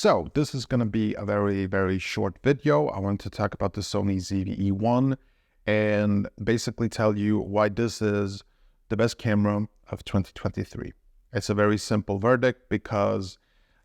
So this is going to be a very, very short video. I want to talk about the Sony ZV-E1 and basically tell you why this is the best camera of 2023. It's a very simple verdict because,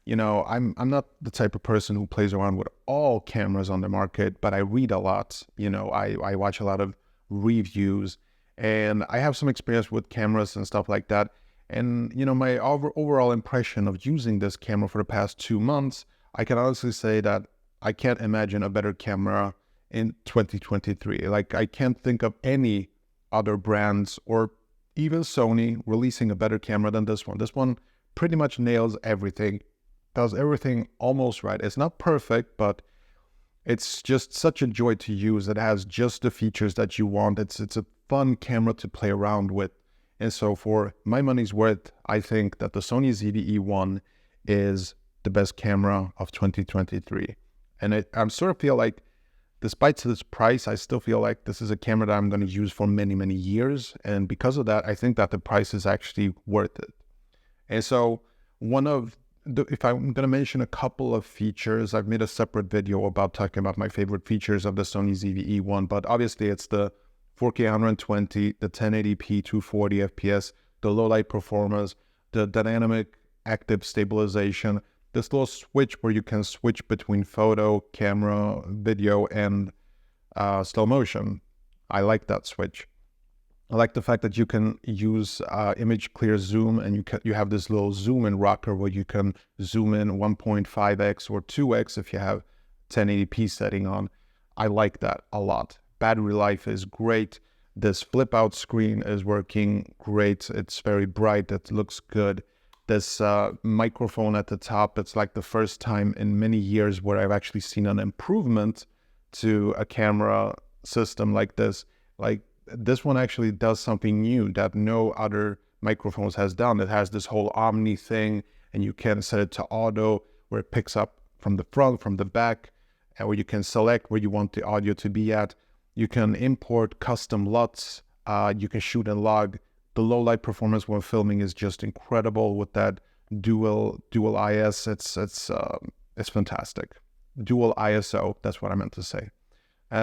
I'm not the type of person who plays around with all cameras on the market, but I read a lot. I watch a lot of reviews and I have some experience with cameras and stuff like that. And, my overall impression of using this camera for the past 2 months, I can honestly say that I can't imagine a better camera in 2023. Like, I can't think of any other brands or even Sony releasing a better camera than this one. This one pretty much nails everything, does everything almost right. It's not perfect, but it's just such a joy to use. It has just the features that you want. It's a fun camera to play around with. And so for my money's worth, I think that the Sony ZV-E1 is the best camera of 2023. And I sort of feel like, despite this price, I still feel like this is a camera that I'm going to use for many, many years. And because of that, I think that the price is actually worth it. And so if I'm going to mention a couple of features, I've made a separate video about talking about my favorite features of the Sony ZV-E1, but obviously it's the 4K 120, the 1080p 240 FPS, the low light performance, the dynamic active stabilization, this little switch where you can switch between photo, camera, video, and slow motion. I like that switch. I like the fact that you can use image clear zoom, and you have this little zoom in rocker where you can zoom in 1.5x or 2x if you have 1080p setting on. I like that a lot. Battery life is great. This flip out screen is working great. It's very bright. It looks good. This microphone at the top, it's like the first time in many years where I've actually seen an improvement to a camera system like this. Like, this one actually does something new that no other microphones has done. It has this whole Omni thing, and you can set it to auto where it picks up from the front, from the back, and where you can select where you want the audio to be at. You can import custom LUTs. You can shoot and log. The low light performance when filming is just incredible with that dual IS. It's fantastic. Dual ISO. That's what I meant to say.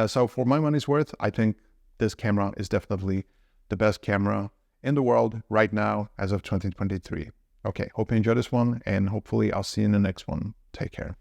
So for my money's worth, I think this camera is definitely the best camera in the world right now as of 2023. Okay, hope you enjoyed this one, and hopefully I'll see you in the next one. Take care.